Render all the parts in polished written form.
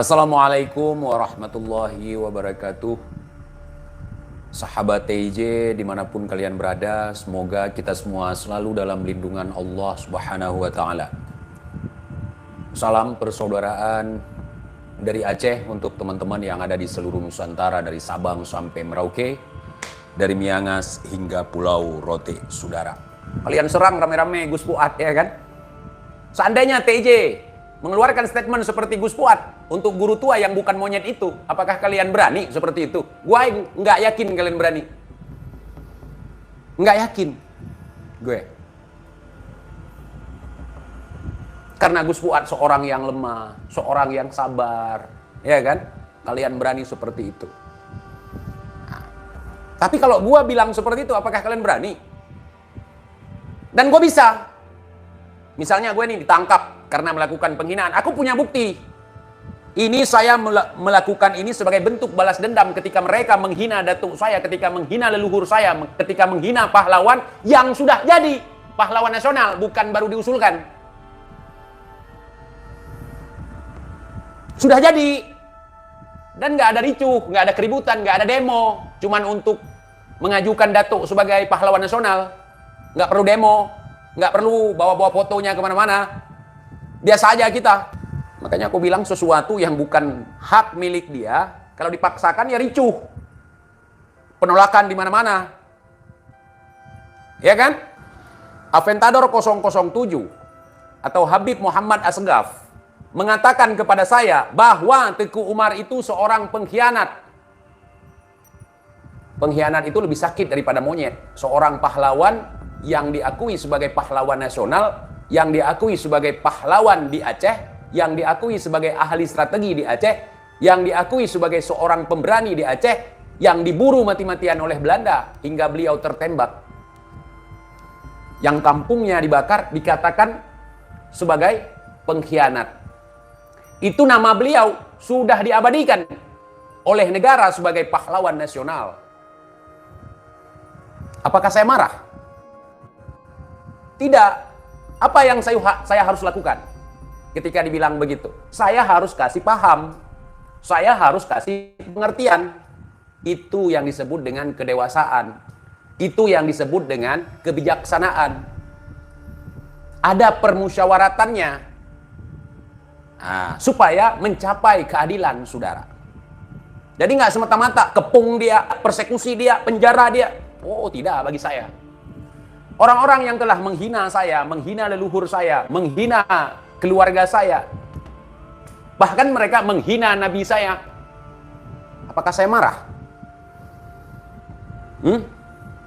Assalamualaikum warahmatullahi wabarakatuh. Sahabat TIJ dimanapun kalian berada, semoga kita semua selalu dalam lindungan Allah Subhanahu wa Ta'ala. Salam persaudaraan dari Aceh untuk teman-teman yang ada di seluruh Nusantara, dari Sabang sampai Merauke, dari Miangas hingga Pulau Rote, saudara. Kalian serang rame-rame Gus Fuad, ya kan? Seandainya TIJ mengeluarkan statement seperti Gus Fuad untuk guru tua yang bukan monyet itu, apakah kalian berani seperti itu? Gue nggak yakin kalian berani. Nggak yakin. Gue. Karena Gus Fuad seorang yang lemah, seorang yang sabar. Ya kan? Kalian berani seperti itu. Nah, tapi kalau gue bilang seperti itu, apakah kalian berani? Dan gue bisa. Misalnya gue nih ditangkap karena melakukan penghinaan. Aku punya bukti. Ini saya melakukan ini sebagai bentuk balas dendam ketika mereka menghina datuk saya, ketika menghina leluhur saya, ketika menghina pahlawan yang sudah jadi pahlawan nasional, bukan baru diusulkan. Sudah jadi. Dan nggak ada ricuh, nggak ada keributan, nggak ada demo. Cuman untuk mengajukan datuk sebagai pahlawan nasional. Nggak perlu demo, nggak perlu bawa-bawa fotonya kemana-mana. Biasa aja kita. Makanya aku bilang sesuatu yang bukan hak milik dia, kalau dipaksakan ya ricuh. Penolakan di mana-mana. Ya kan? Aventador 007 atau Habib Muhammad Asgaf mengatakan kepada saya bahwa Teguh Umar itu seorang pengkhianat. Pengkhianat itu lebih sakit daripada monyet. Seorang pahlawan yang diakui sebagai pahlawan nasional, yang diakui sebagai pahlawan di Aceh, yang diakui sebagai ahli strategi di Aceh, yang diakui sebagai seorang pemberani di Aceh, yang diburu mati-matian oleh Belanda hingga beliau tertembak. Yang kampungnya dibakar dikatakan sebagai pengkhianat. Itu nama beliau sudah diabadikan oleh negara sebagai pahlawan nasional. Apakah saya marah? Tidak. Apa yang saya harus lakukan ketika dibilang begitu? Saya harus kasih paham. Saya harus kasih pengertian. Itu yang disebut dengan kedewasaan. Itu yang disebut dengan kebijaksanaan. Ada permusyawaratannya. Nah, supaya mencapai keadilan, saudara. Jadi nggak semata-mata kepung dia, persekusi dia, penjara dia. Oh, tidak bagi saya. Orang-orang yang telah menghina saya, menghina leluhur saya, menghina keluarga saya, bahkan mereka menghina Nabi saya, apakah saya marah?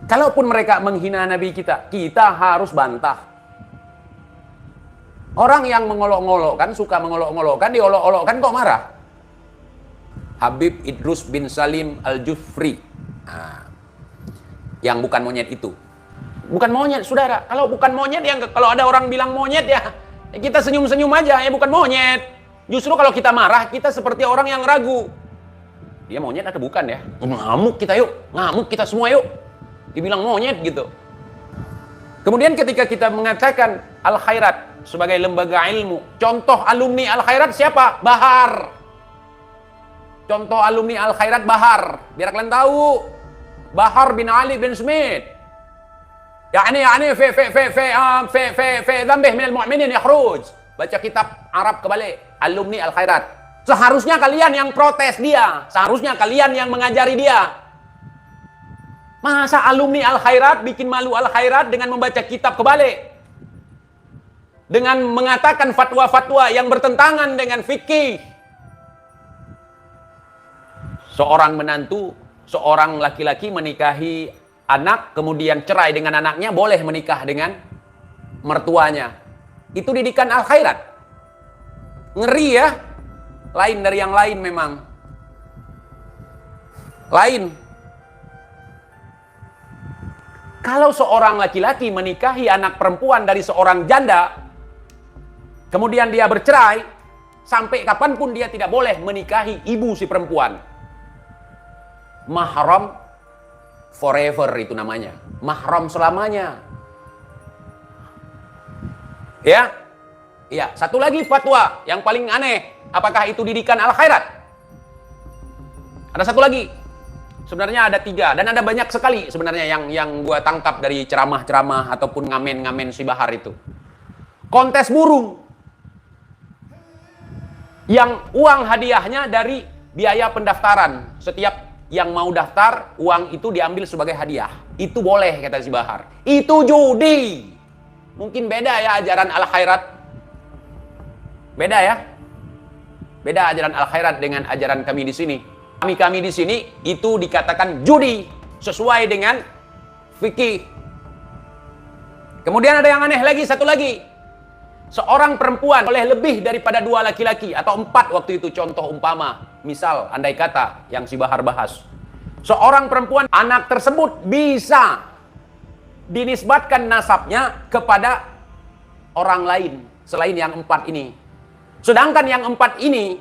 Kalaupun mereka menghina Nabi kita, kita harus bantah. Orang yang mengolok-ngolokkan, suka mengolok-ngolokkan, diolok-olokkan kok marah? Habib Idrus bin Salim Al-Jufri, yang bukan monyet itu. Bukan monyet, saudara. Kalau bukan monyet, ya kalau ada orang bilang monyet ya kita senyum-senyum aja, ya bukan monyet. Justru kalau kita marah, kita seperti orang yang ragu. Dia monyet atau bukan ya? Ngamuk kita yuk, ngamuk kita semua yuk. Dibilang monyet gitu. Kemudian ketika kita mengatakan Al-Khairat sebagai lembaga ilmu, contoh alumni Al-Khairat siapa? Bahar. Contoh alumni Al-Khairat Bahar. Biar kalian tahu. Bahar bin Ali bin Smith. يعني في ذنبه من المؤمنين يخرج. Baca kitab Arab kebalik, alumni Al-Khairat. Seharusnya kalian yang protes dia, seharusnya kalian yang mengajari dia. Masa alumni Al-Khairat bikin malu Al-Khairat dengan membaca kitab kebalik, dengan mengatakan fatwa-fatwa yang bertentangan dengan fikih. Seorang menantu, seorang laki-laki menikahi anak, kemudian cerai dengan anaknya, boleh menikah dengan mertuanya. Itu didikan Al-Khairat. Ngeri ya. Lain dari yang lain memang. Lain. Kalau seorang laki-laki menikahi anak perempuan dari seorang janda, kemudian dia bercerai, sampai kapanpun dia tidak boleh menikahi ibu si perempuan. Mahram forever itu namanya. Mahram selamanya. Ya. Iya, satu lagi fatwa yang paling aneh. Apakah itu didikan al-khairat? Ada satu lagi. Sebenarnya ada 3 dan ada banyak sekali sebenarnya yang gua tangkap dari ceramah-ceramah ataupun ngamen-ngamen si Bahar itu. Kontes burung. Yang uang hadiahnya dari biaya pendaftaran. Setiap yang mau daftar, uang itu diambil sebagai hadiah. Itu boleh, kata si Bahar. Itu judi. Mungkin beda ya ajaran al-khairat. Beda ya. Beda ajaran al-khairat dengan ajaran kami di sini. Kami di sini itu dikatakan judi sesuai dengan fikih. Kemudian ada yang aneh lagi, satu lagi. Seorang perempuan boleh lebih daripada 2 laki-laki atau 4 waktu itu, contoh umpama. Misal andai kata yang si Bahar bahas. Seorang perempuan, anak tersebut bisa dinisbatkan nasabnya kepada orang lain selain yang 4 ini. Sedangkan yang 4 ini,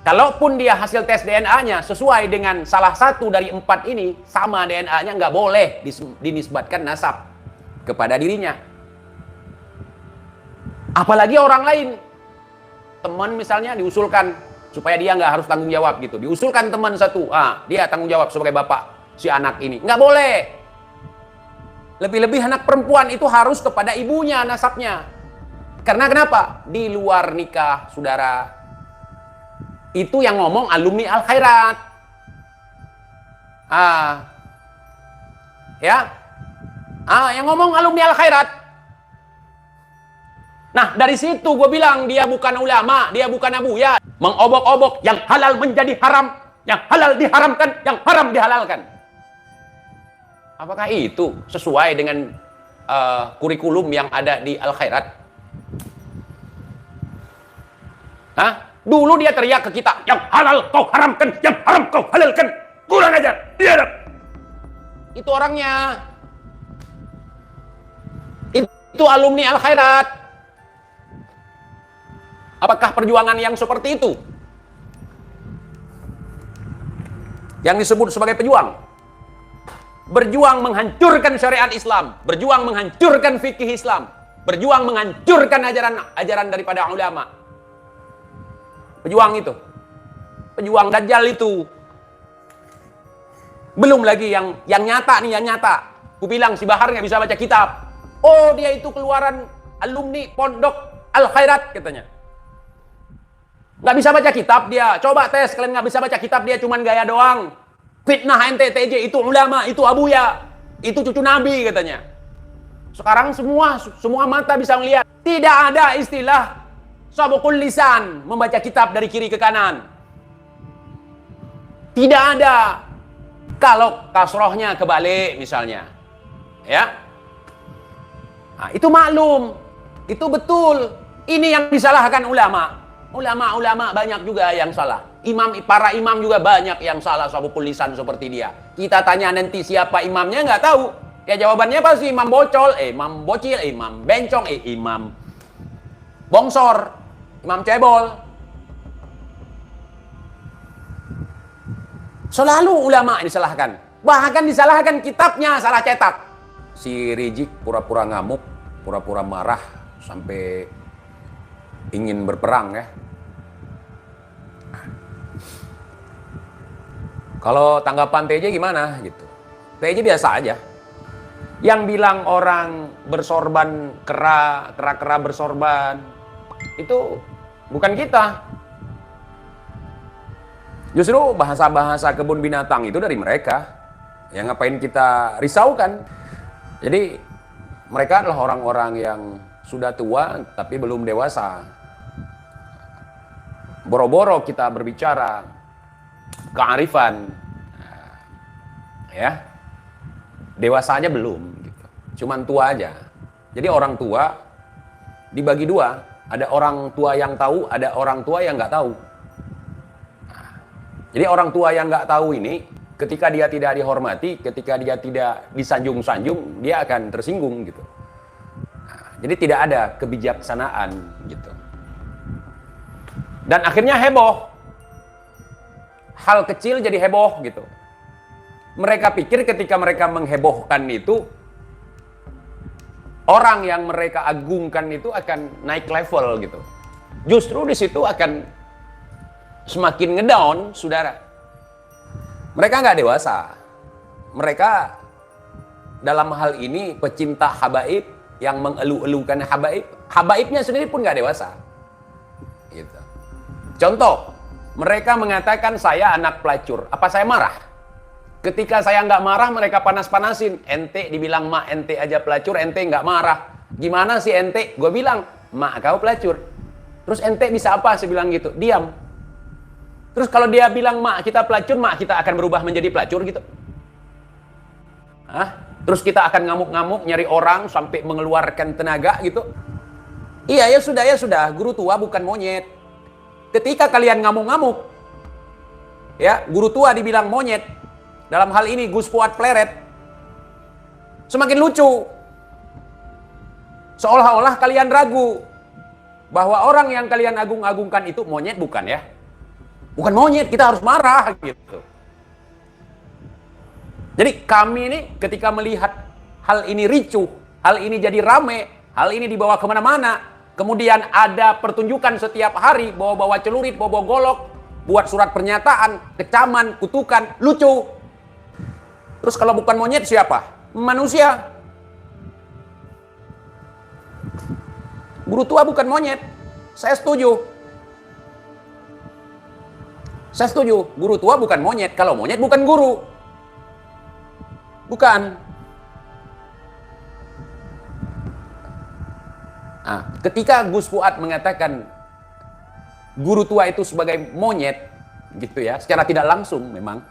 kalaupun dia hasil tes DNA-nya sesuai dengan salah satu dari 4 ini, sama DNA-nya, nggak boleh dinisbatkan nasab kepada dirinya. Apalagi orang lain. Teman misalnya diusulkan, supaya dia nggak harus tanggung jawab gitu. Diusulkan teman satu, dia tanggung jawab sebagai bapak si anak ini. Nggak boleh. Lebih-lebih anak perempuan itu harus kepada ibunya nasabnya. Karena kenapa? Di luar nikah, saudara. Itu yang ngomong alumni al-khairat. Yang ngomong alumni al-khairat. Nah, dari situ gue bilang dia bukan ulama, dia bukan abuya. Mengobok-obok yang halal menjadi haram, yang halal diharamkan, yang haram dihalalkan. Apakah itu sesuai dengan kurikulum yang ada di al-khairat? Dulu dia teriak ke kita, yang halal kau haramkan, yang haram kau halalkan. Kurang ajar, biadab. Itu orangnya. Itu alumni al-khairat. Apakah perjuangan yang seperti itu yang disebut sebagai pejuang? Berjuang menghancurkan syariat Islam, berjuang menghancurkan fikih Islam, berjuang menghancurkan ajaran daripada ulama. Pejuang itu, pejuang dajjal itu. Belum lagi yang nyata nih, yang nyata. Ku bilang si Bahar nggak bisa baca kitab. Oh, dia itu keluaran alumni pondok al-khairat katanya. Nggak bisa baca kitab dia. Coba tes, kalian nggak bisa baca kitab dia, cuman gaya doang. Fitnah NTTJ, itu ulama, itu abuya, itu cucu nabi katanya. Sekarang semua mata bisa melihat. Tidak ada istilah sabukul lisan, membaca kitab dari kiri ke kanan. Tidak ada. Kalau kasrohnya kebalik misalnya. Ya. Nah, itu maklum. Itu betul. Ini yang disalahkan ulama. Ulama-ulama banyak juga yang salah. Para imam juga banyak yang salah sabukul lisan seperti dia. Kita tanya nanti siapa imamnya nggak tahu. Ya jawabannya pasti imam bocol, imam bocil, imam bencong, imam bongsor, imam cebol. Selalu ulama disalahkan. Bahkan disalahkan kitabnya salah cetak. Si Rizik pura-pura ngamuk, pura-pura marah sampai ingin berperang ya. Kalau tanggapan TJ gimana gitu? TJ biasa aja. Yang bilang orang bersorban kera bersorban, itu bukan kita. Justru bahasa-bahasa kebun binatang itu dari mereka. Yang ngapain kita risaukan? Jadi mereka adalah orang-orang yang sudah tua tapi belum dewasa. Boro-boro kita berbicara kearifan, ya dewasa aja belum, gitu. Cuman tua aja. Jadi orang tua dibagi dua, ada orang tua yang tahu, ada orang tua yang nggak tahu. Jadi orang tua yang nggak tahu ini, ketika dia tidak dihormati, ketika dia tidak disanjung-sanjung, dia akan tersinggung gitu. Jadi tidak ada kebijaksanaan gitu. Dan akhirnya heboh. Hal kecil jadi heboh gitu. Mereka pikir ketika mereka menghebohkan itu, orang yang mereka agungkan itu akan naik level gitu. Justru di situ akan semakin ngedown, saudara. Mereka nggak dewasa. Mereka dalam hal ini pecinta habaib yang mengeluh-elukan habaib. Habaibnya sendiri pun nggak dewasa. Gitu. Contoh, mereka mengatakan saya anak pelacur. Apa saya marah? Ketika saya nggak marah, mereka panas-panasin. Ente dibilang mak ente aja pelacur, ente nggak marah. Gimana sih ente? Gue bilang, mak kau pelacur. Terus ente bisa apa? Saya bilang gitu, diam. Terus kalau dia bilang mak kita pelacur, mak kita akan berubah menjadi pelacur gitu. Hah? Terus kita akan ngamuk-ngamuk, nyari orang sampai mengeluarkan tenaga gitu. Iya ya sudah, guru tua bukan monyet. Ketika kalian ngamuk-ngamuk, ya guru tua dibilang monyet. Dalam hal ini Gus Fuad Pleret. Semakin lucu. Seolah-olah kalian ragu bahwa orang yang kalian agung-agungkan itu monyet, bukan ya? Bukan monyet, kita harus marah gitu. Jadi kami ini ketika melihat hal ini ricuh, hal ini jadi rame, hal ini dibawa kemana-mana, kemudian ada pertunjukan setiap hari, bawa-bawa celurit, bawa golok, buat surat pernyataan, kecaman, kutukan, lucu. Terus kalau bukan monyet siapa? Manusia. Guru tua bukan monyet. Saya setuju. Saya setuju. Guru tua bukan monyet. Kalau monyet bukan guru. Bukan. Nah, ketika Gus Fuad mengatakan guru tua itu sebagai monyet, gitu ya, secara tidak langsung memang.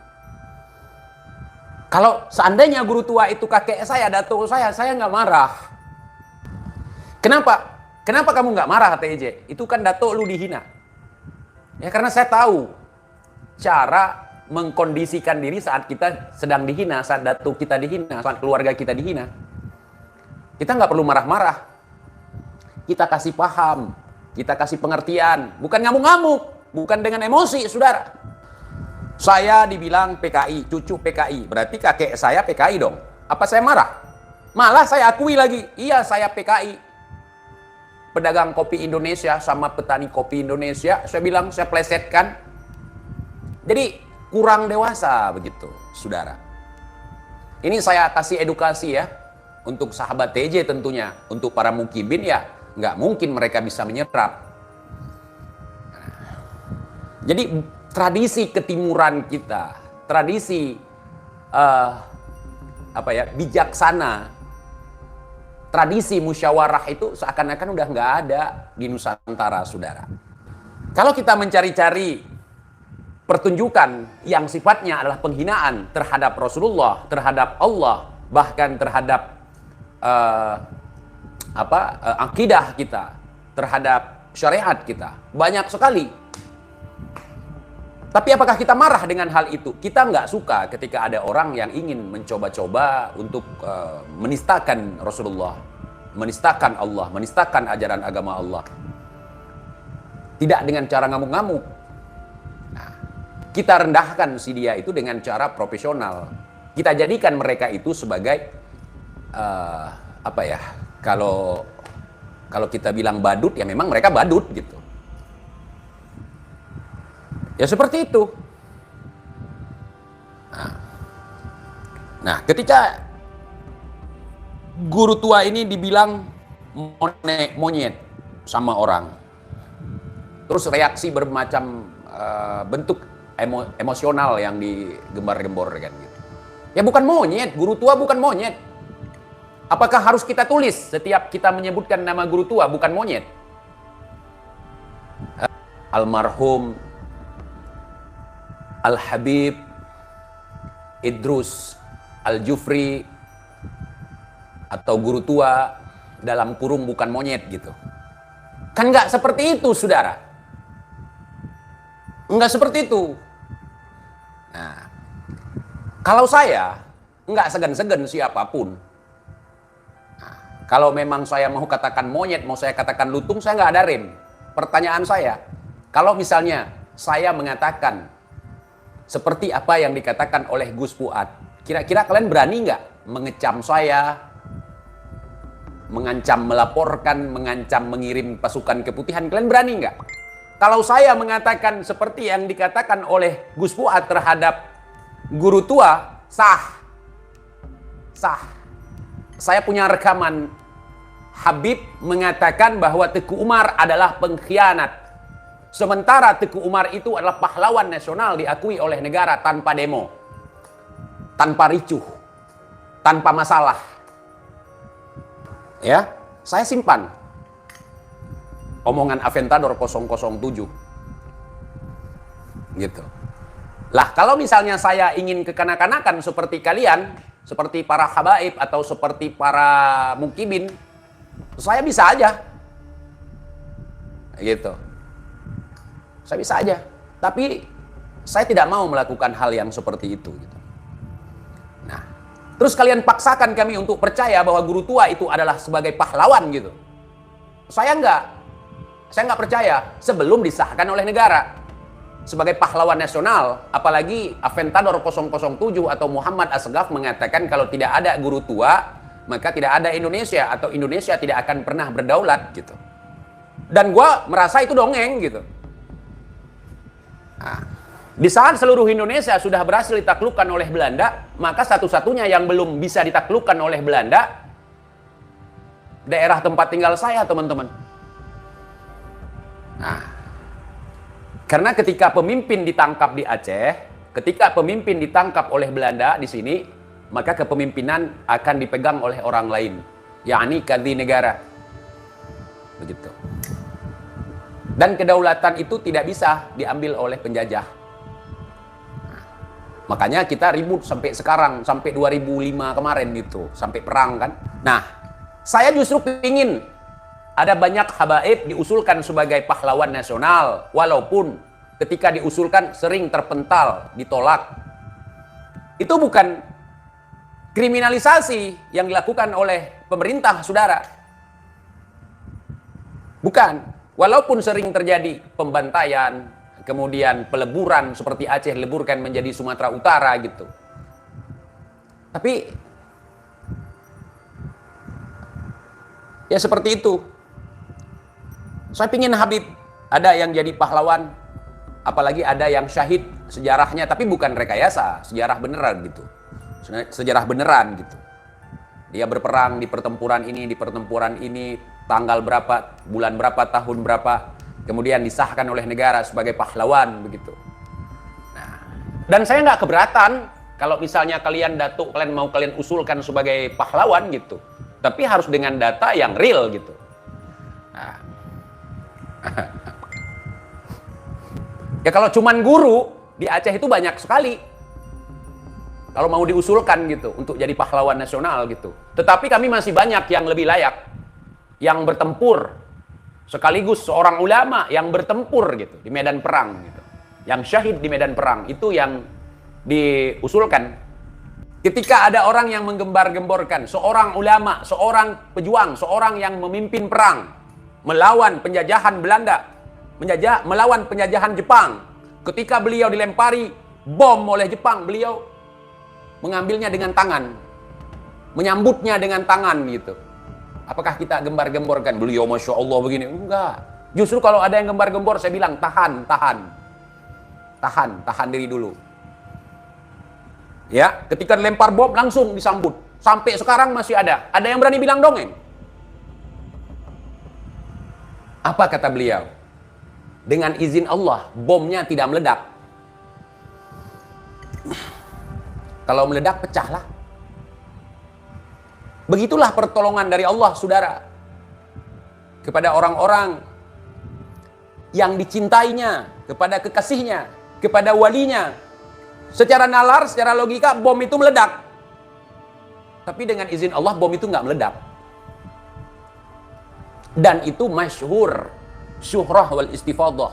Kalau seandainya guru tua itu kakek saya, datuk saya nggak marah. Kenapa? Kenapa kamu nggak marah, TJ? Itu kan datuk lu dihina. Ya karena saya tahu cara mengkondisikan diri saat kita sedang dihina, saat datuk kita dihina, saat keluarga kita dihina. Kita nggak perlu marah-marah. Kita kasih paham, kita kasih pengertian, bukan ngamuk-ngamuk, bukan dengan emosi, saudara. Saya dibilang PKI, cucu PKI, berarti kakek saya PKI dong. Apa saya marah? Malah saya akui lagi, iya saya PKI. Pedagang kopi Indonesia sama petani kopi Indonesia, saya bilang saya plesetkan. Jadi kurang dewasa begitu, saudara. Ini saya kasih edukasi ya, untuk sahabat TJ tentunya, untuk para mukibin ya, nggak mungkin mereka bisa menyerap. Jadi tradisi ketimuran kita, tradisi bijaksana, tradisi musyawarah itu seakan-akan udah nggak ada di Nusantara, saudara. Kalau kita mencari-cari pertunjukan yang sifatnya adalah penghinaan terhadap Rasulullah, terhadap Allah, bahkan terhadap akidah kita, terhadap syariat kita, banyak sekali. Tapi apakah kita marah dengan hal itu? Kita nggak suka ketika ada orang yang ingin mencoba-coba untuk menistakan Rasulullah, menistakan Allah, menistakan ajaran agama Allah. Tidak dengan cara ngamuk-ngamuk. Nah, kita rendahkan si dia itu dengan cara profesional. Kita jadikan mereka itu sebagai kalau kita bilang badut, ya memang mereka badut gitu. Ya seperti itu. Nah, ketika guru tua ini dibilang monyet sama orang, terus reaksi bermacam bentuk emosional yang digembar-gembor kan gitu. Ya bukan monyet, guru tua bukan monyet. Apakah harus kita tulis setiap kita menyebutkan nama guru tua bukan monyet? Almarhum Al-Habib Idrus Al-Jufri atau guru tua dalam kurung bukan monyet gitu. Kan nggak seperti itu, saudara. Nggak seperti itu. Nah, kalau saya nggak segan-segan siapapun. Nah, kalau memang saya mau katakan monyet, mau saya katakan lutung, saya nggak ada rem. Pertanyaan saya, kalau misalnya saya mengatakan seperti apa yang dikatakan oleh Gus Fuad, kira-kira kalian berani nggak mengecam saya, mengancam melaporkan, mengancam mengirim pasukan keputihan. Kalian berani nggak? Kalau saya mengatakan seperti yang dikatakan oleh Gus Fuad terhadap guru tua, sah. Sah. Saya punya rekaman Habib mengatakan bahwa Teguh Umar adalah pengkhianat. Sementara Teguh Umar itu adalah pahlawan nasional diakui oleh negara tanpa demo, tanpa ricuh, tanpa masalah. Ya, saya simpan omongan Aventador 007. Gitu. Lah, kalau misalnya saya ingin kekanak-kanakan seperti kalian, seperti para habaib atau seperti para mukibin, saya bisa aja. Gitu. Saya bisa aja. Tapi saya tidak mau melakukan hal yang seperti itu. Gitu. Nah, terus kalian paksakan kami untuk percaya bahwa guru tua itu adalah sebagai pahlawan gitu. Saya nggak percaya sebelum disahkan oleh negara sebagai pahlawan nasional. Apalagi Aventador 007 atau Muhammad Asghaf mengatakan kalau tidak ada guru tua, maka tidak ada Indonesia atau Indonesia tidak akan pernah berdaulat gitu. Dan gua merasa itu dongeng gitu. Nah, di saat seluruh Indonesia sudah berhasil ditaklukkan oleh Belanda, maka satu-satunya yang belum bisa ditaklukkan oleh Belanda daerah tempat tinggal saya, teman-teman. Nah, karena ketika pemimpin ditangkap di Aceh, ketika pemimpin ditangkap oleh Belanda di sini, maka kepemimpinan akan dipegang oleh orang lain, yakni kadhi negara. Begitu. Dan kedaulatan itu tidak bisa diambil oleh penjajah. Nah, makanya kita ribut sampai sekarang, sampai 2005 kemarin gitu, sampai perang kan. Nah, saya justru ingin ada banyak habaib diusulkan sebagai pahlawan nasional, walaupun ketika diusulkan sering terpental, ditolak. Itu bukan kriminalisasi yang dilakukan oleh pemerintah, saudara. Bukan. Walaupun sering terjadi pembantaian, kemudian peleburan seperti Aceh leburkan menjadi Sumatera Utara gitu. Tapi ya seperti itu. Saya ingin Habib ada yang jadi pahlawan, apalagi ada yang syahid sejarahnya, tapi bukan rekayasa, sejarah beneran gitu. Sejarah beneran gitu. Dia berperang di pertempuran ini, tanggal berapa, bulan berapa, tahun berapa, kemudian disahkan oleh negara sebagai pahlawan begitu. Nah, dan saya nggak keberatan kalau misalnya kalian mau kalian usulkan sebagai pahlawan gitu, tapi harus dengan data yang real gitu. Nah. Ya kalau cuman guru di Aceh itu banyak sekali. Kalau mau diusulkan gitu untuk jadi pahlawan nasional gitu. Tetapi kami masih banyak yang lebih layak, yang bertempur, sekaligus seorang ulama yang bertempur gitu di medan perang gitu, yang syahid di medan perang, itu yang diusulkan. Ketika ada orang yang menggembar-gemborkan seorang ulama, seorang pejuang, seorang yang memimpin perang melawan penjajahan Belanda, melawan penjajahan Jepang, ketika beliau dilempari bom oleh Jepang, beliau mengambilnya dengan tangan, menyambutnya dengan tangan gitu. Apakah kita gembar-gemborkan beliau Masya Allah begini? Enggak. Justru kalau ada yang gembar-gembor, saya bilang tahan diri dulu. Ya, ketika dilempar bom langsung disambut. Sampai sekarang masih ada. Ada yang berani bilang dongeng? Apa kata beliau? Dengan izin Allah, bomnya tidak meledak. Kalau meledak, pecahlah. Begitulah pertolongan dari Allah, saudara, kepada orang-orang yang dicintainya, kepada kekasihnya, kepada walinya. Secara nalar, secara logika, bom itu meledak. Tapi dengan izin Allah, bom itu nggak meledak. Dan itu masyhur, syuhrah wal istifadah.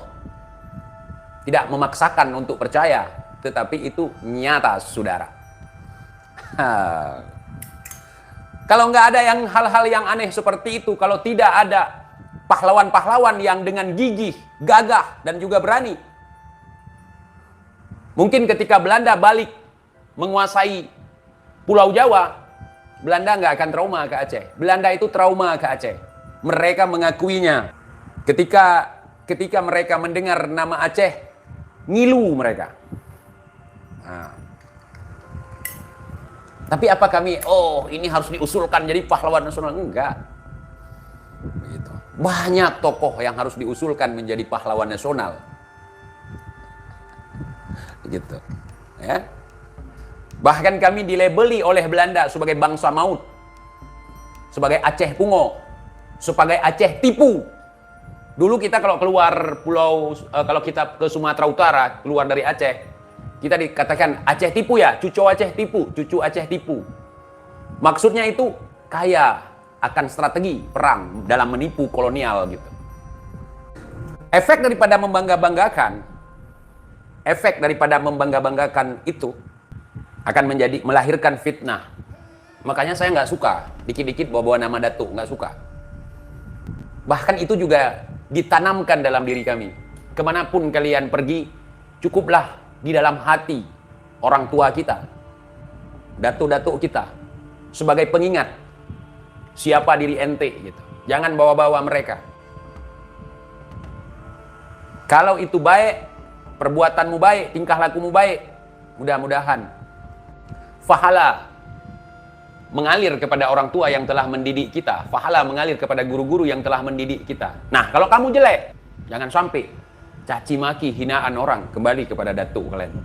Tidak memaksakan untuk percaya, tetapi itu nyata, saudara. Kalau nggak ada yang hal-hal yang aneh seperti itu, kalau tidak ada pahlawan-pahlawan yang dengan gigih, gagah, dan juga berani. Mungkin ketika Belanda balik menguasai Pulau Jawa, Belanda nggak akan trauma ke Aceh. Belanda itu trauma ke Aceh. Mereka mengakuinya. Ketika mereka mendengar nama Aceh, ngilu mereka. Nah. Tapi apa kami, ini harus diusulkan jadi pahlawan nasional? Enggak. Begitu. Banyak tokoh yang harus diusulkan menjadi pahlawan nasional. Begitu. Ya. Bahkan kami dilabeli oleh Belanda sebagai bangsa maut. Sebagai Aceh Pungo. Sebagai Aceh Tipu. Dulu kita kalau keluar kalau kita ke Sumatera Utara, keluar dari Aceh, kita dikatakan Aceh Tipu ya, cucu Aceh Tipu, cucu Aceh Tipu. Maksudnya itu kaya akan strategi perang dalam menipu kolonial gitu. Efek daripada membangga-banggakan itu akan melahirkan fitnah. Makanya saya nggak suka dikit-dikit bawa-bawa nama Datuk, nggak suka. Bahkan itu juga ditanamkan dalam diri kami. Kemanapun kalian pergi, cukuplah di dalam hati orang tua kita, datuk-datuk kita, sebagai pengingat siapa diri ente gitu. Jangan bawa-bawa mereka. Kalau itu baik, perbuatanmu baik, tingkah lakumu baik, mudah-mudahan pahala mengalir kepada orang tua yang telah mendidik kita, pahala mengalir kepada guru-guru yang telah mendidik kita. Nah, kalau kamu jelek, jangan sampai caci maki hinaan orang kembali kepada datuk kalian.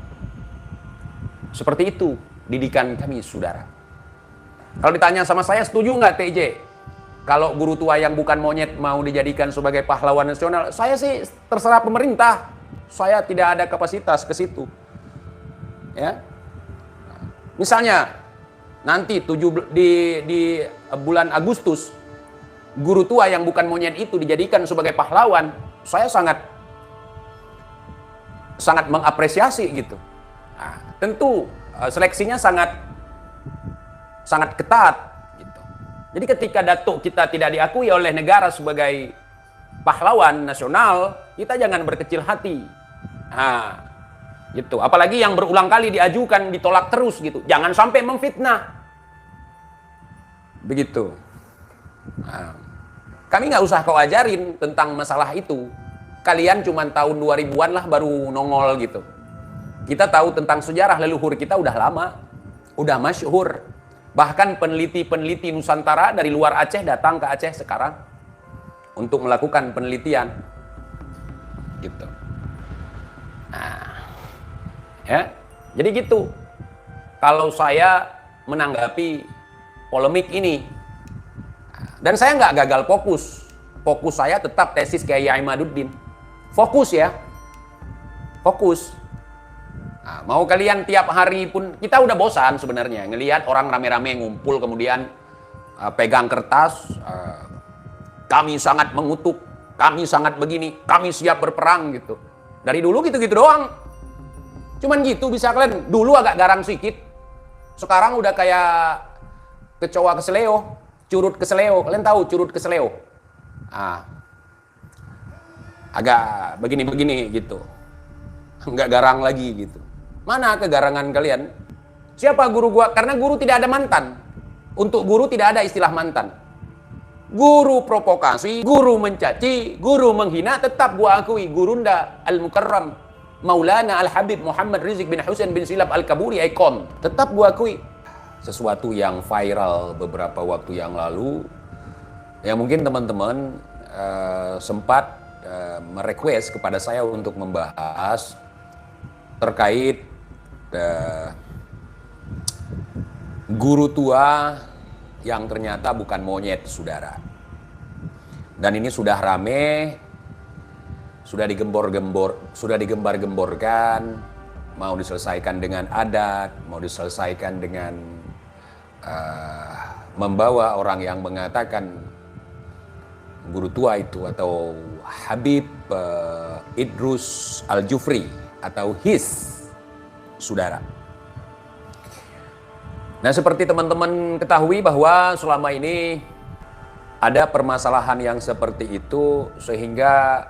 Seperti itu didikan kami, saudara. Kalau ditanya sama saya, setuju nggak TJ? Kalau guru tua yang bukan monyet mau dijadikan sebagai pahlawan nasional, saya sih terserah pemerintah. Saya tidak ada kapasitas ke situ. Ya. Misalnya nanti di bulan Agustus, guru tua yang bukan monyet itu dijadikan sebagai pahlawan, saya sangat mengapresiasi gitu. Nah, tentu seleksinya sangat ketat gitu. Jadi ketika datuk kita tidak diakui oleh negara sebagai pahlawan nasional, kita jangan berkecil hati. Nah, gitu. Apalagi yang berulang kali diajukan ditolak terus gitu. Jangan sampai memfitnah. Begitu. Nah, kami nggak usah kau ajarin tentang masalah itu. Kalian cuma tahun 2000-an lah baru nongol gitu. Kita tahu tentang sejarah leluhur kita udah lama, udah masyhur. Bahkan peneliti-peneliti Nusantara dari luar Aceh datang ke Aceh sekarang untuk melakukan penelitian. Gitu. Nah, ya. Jadi gitu. Kalau saya menanggapi polemik ini, dan saya nggak gagal fokus. Fokus saya tetap tesis Kiai Imaduddin. Fokus ya. Fokus. Nah, mau kalian tiap hari pun, kita udah bosan sebenarnya ngelihat orang rame-rame ngumpul kemudian pegang kertas, kami sangat mengutuk, kami sangat begini, kami siap berperang gitu. Dari dulu gitu-gitu doang. Cuman gitu bisa kalian, dulu agak garang sedikit. Sekarang udah kayak kecoa keseleo, curut keseleo. Kalian tahu curut keseleo? Agak begini-begini gitu. Enggak garang lagi gitu. Mana kegarangan kalian? Siapa guru gua? Karena guru tidak ada mantan. Untuk guru tidak ada istilah mantan. Guru provokasi, guru mencaci, guru menghina, tetap gua akui Gurunda Al-Mukarram Maulana Al-Habib Muhammad Rizik bin Husain bin Silap Al-Kaburi ikon. Tetap gua akui. Sesuatu yang viral beberapa waktu yang lalu, yang mungkin teman-teman sempat merequest kepada saya untuk membahas terkait guru tua yang ternyata bukan monyet, saudara. Dan ini sudah rame, sudah digembar-gemborkan, mau diselesaikan dengan adat, mau diselesaikan dengan membawa orang yang mengatakan guru tua itu atau Habib Idrus Al-Jufri atau HIS, saudara. Nah, seperti teman-teman ketahui bahwa selama ini ada permasalahan yang seperti itu sehingga